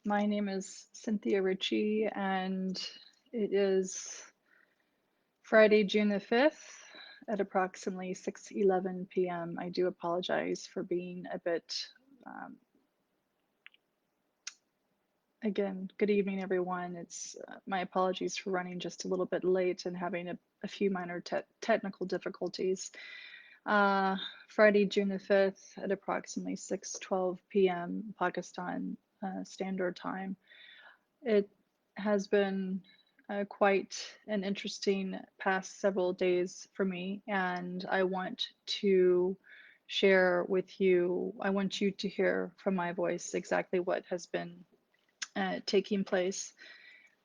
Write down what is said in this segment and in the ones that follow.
My name is Cynthia Ritchie, and it is Friday, June the 5th at approximately 6:11 p.m. I do apologize for being a bit, um, again, good evening, everyone. It's my apologies for running just a little bit late and having a few minor technical difficulties. Uh, Friday, June the 5th at approximately 6:12 p.m. Pakistan Standard Time. It has been quite an interesting past several days for me, and I want to share with you, I want you to hear from my voice exactly what has been taking place.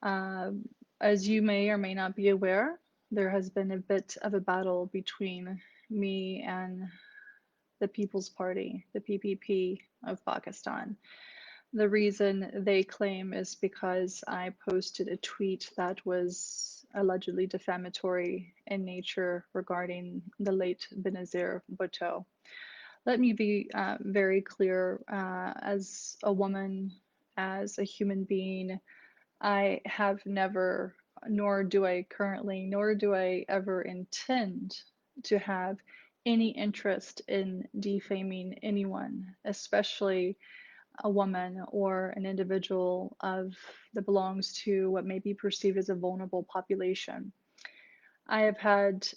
Um, as you may or may not be aware, there has been a bit of a battle between me and the People's Party, the PPP of Pakistan. The reason they claim is because I posted a tweet that was allegedly defamatory in nature regarding the late Benazir Bhutto. Let me be very clear, as a woman, as a human being, I have never, nor do I currently, nor do I ever intend to have any interest in defaming anyone, especially a woman or an individual that belongs to what may be perceived as a vulnerable population. I have had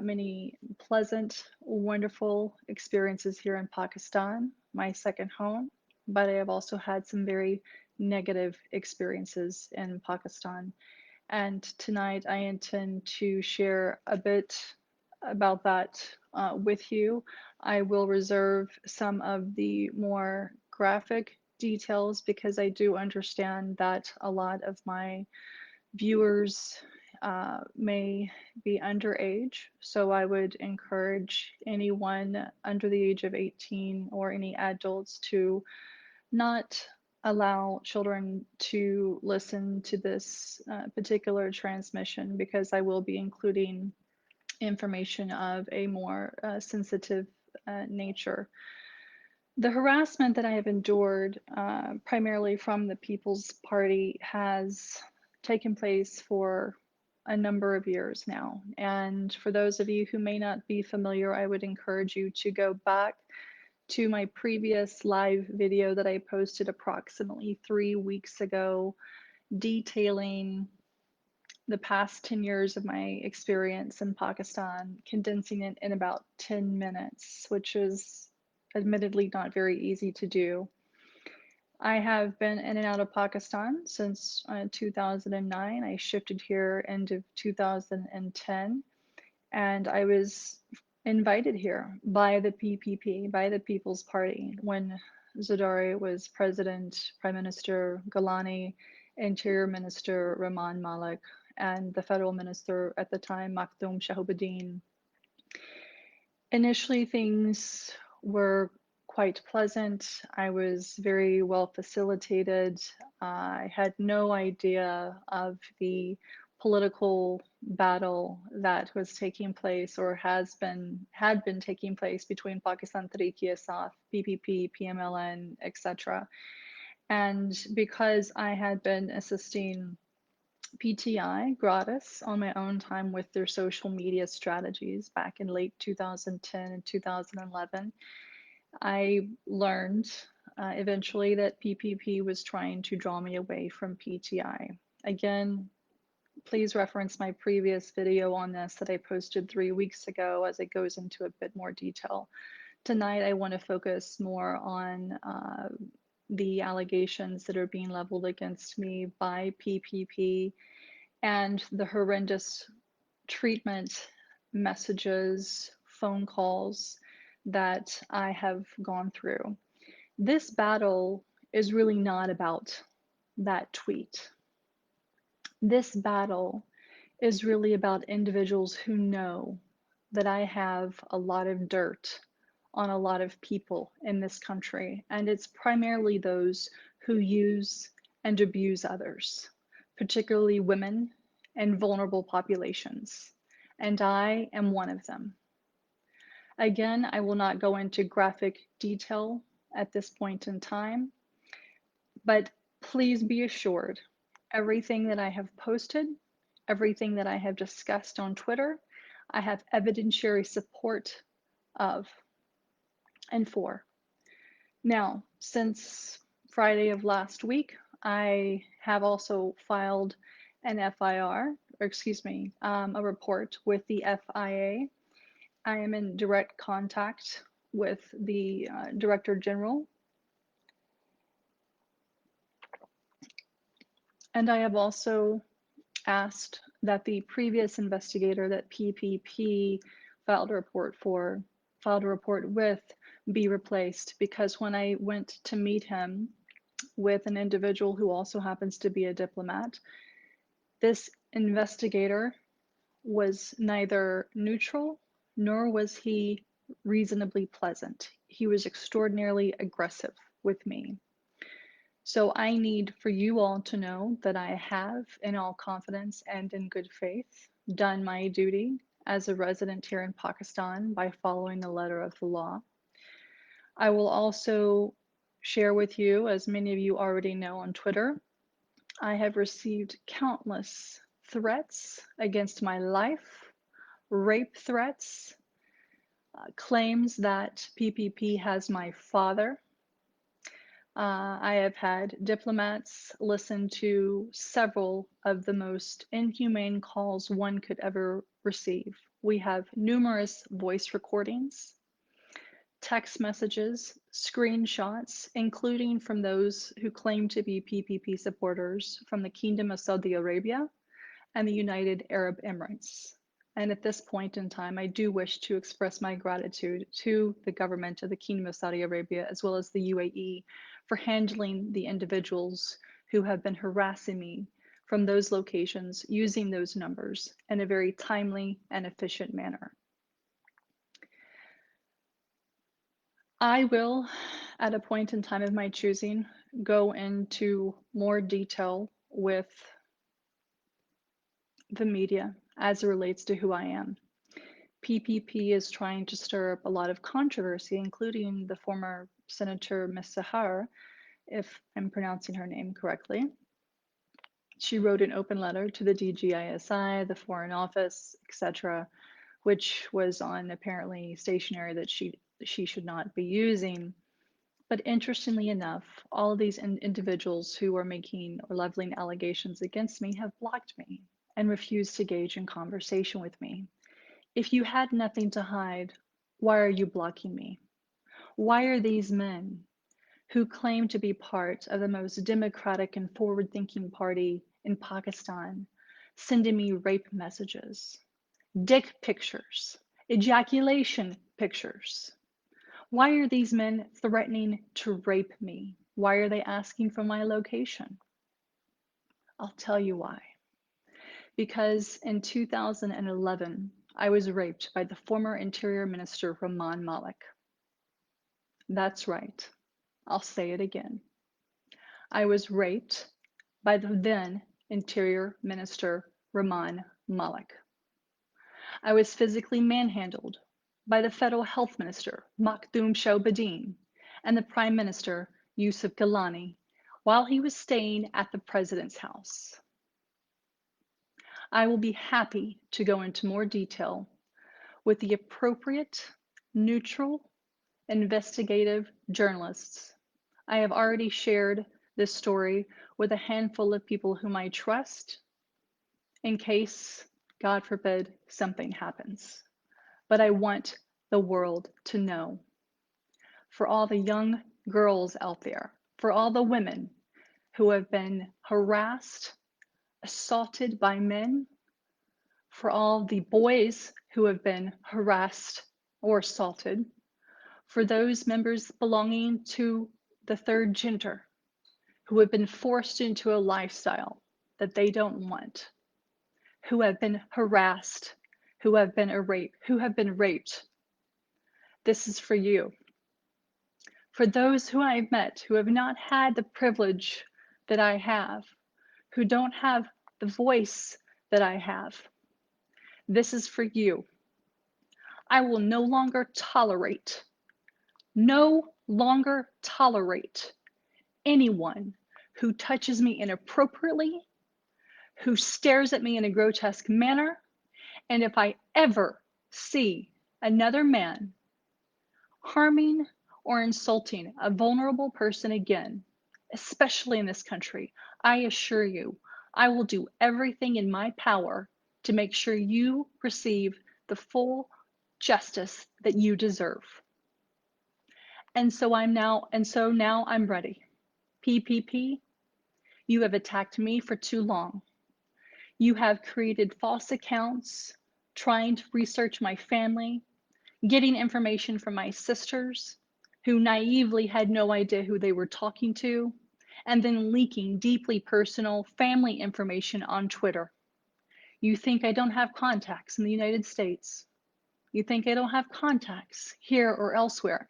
many pleasant, wonderful experiences here in Pakistan, my second home, but I have also had some very negative experiences in Pakistan. And tonight I intend to share a bit about that with you. I will reserve some of the more graphic details because I do understand that a lot of my viewers may be underage. So I would encourage anyone under the age of 18 or any adults to not allow children to listen to this particular transmission because I will be including information of a more sensitive nature. The harassment that I have endured, primarily from the People's Party, has taken place for a number of years now. And for those of you who may not be familiar, I would encourage you to go back to my previous live video that I posted approximately 3 weeks ago, detailing the past 10 years of my experience in Pakistan, condensing it in about 10 minutes, which is admittedly not very easy to do. I have been in and out of Pakistan since 2009. I shifted here end of 2010, and I was invited here by the PPP, by the People's Party, when Zardari was president, Prime Minister Galani, Interior Minister Rahman Malik, and the federal minister at the time, Makhdoom Shahabuddin. Initially, things were quite pleasant. I was very well facilitated. I had no idea of the political battle that was taking place or had been taking place between Pakistan Tehreek-e-Insaf, PPP, PMLN, etc. And because I had been assisting PTI gratis on my own time with their social media strategies back in late 2010 and 2011. I learned eventually that PPP was trying to draw me away from PTI. Again, please reference my previous video on this that I posted 3 weeks ago as it goes into a bit more detail. Tonight, I want to focus more on the allegations that are being leveled against me by PPP and the horrendous treatment messages, phone calls that I have gone through. This battle is really not about that tweet. This battle is really about individuals who know that I have a lot of dirt on a lot of people in this country, and it's primarily those who use and abuse others, particularly women and vulnerable populations. And I am one of them. Again, I will not go into graphic detail at this point in time, but Please be assured, everything that I have posted, everything that I have discussed on Twitter, I have evidentiary support of and for. Now, since Friday of last week, I have also filed an FIR, or excuse me, a report with the FIA. I am in direct contact with the Director General, and I have also asked that the previous investigator that PPP filed a report with be replaced, because when I went to meet him with an individual who also happens to be a diplomat, this investigator was neither neutral nor was he reasonably pleasant. He was extraordinarily aggressive with me. So I need for you all to know that I have, in all confidence and in good faith, done my duty as a resident here in Pakistan by following the letter of the law. I will also share with you, as many of you already know on Twitter, I have received countless threats against my life, rape threats, claims that PPP has my father. I have had diplomats listen to several of the most inhumane calls one could ever receive. We have numerous voice recordings, text messages, screenshots, including from those who claim to be PPP supporters from the Kingdom of Saudi Arabia and the United Arab Emirates. And at this point in time, I do wish to express my gratitude to the government of the Kingdom of Saudi Arabia, as well as the UAE, for handling the individuals who have been harassing me from those locations using those numbers in a very timely and efficient manner. I will, at a point in time of my choosing, go into more detail with the media as it relates to who I am. PPP is trying to stir up a lot of controversy, including the former Senator Ms. Sahar, if I'm pronouncing her name correctly. She wrote an open letter to the DGISI, the Foreign Office, etc., which was on apparently stationery that she should not be using. But interestingly enough, all of these individuals who are making or leveling allegations against me have blocked me and refused to engage in conversation with me. If you had nothing to hide, why are you blocking me? Why are these men who claim to be part of the most democratic and forward-thinking party in Pakistan sending me rape messages, dick pictures, ejaculation pictures? Why are these men threatening to rape me? Why are they asking for my location? I'll tell you why. Because in 2011, I was raped by the former Interior Minister, Malik. That's right. I'll say it again. I was raped by the then Interior Minister, Malik. I was physically manhandled by the Federal Health Minister, Makhdoom Shahbadin, and the Prime Minister, Yusuf Gilani, while he was staying at the President's house. I will be happy to go into more detail with the appropriate, neutral, investigative journalists. I have already shared this story with a handful of people whom I trust in case, God forbid, something happens. But I want the world to know. For all the young girls out there, for all the women who have been harassed, assaulted by men, for all the boys who have been harassed or assaulted, for those members belonging to the third gender who have been forced into a lifestyle that they don't want, who have been harassed, who have been raped. This is for you. For those who I've met who have not had the privilege that I have, who don't have the voice that I have, this is for you. I will no longer tolerate anyone who touches me inappropriately, who stares at me in a grotesque manner, and if I ever see another man harming or insulting a vulnerable person again, especially in this country, I assure you, I will do everything in my power to make sure you receive the full justice that you deserve. And so now I'm ready. PPP, you have attacked me for too long. You have created false accounts, trying to research my family, getting information from my sisters, who naively had no idea who they were talking to, and then leaking deeply personal family information on Twitter. You think I don't have contacts in the United States. You think I don't have contacts here or elsewhere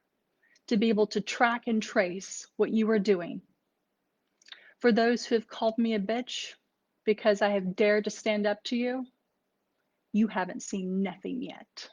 to be able to track and trace what you are doing. For those who have called me a bitch because I have dared to stand up to you, you haven't seen nothing yet.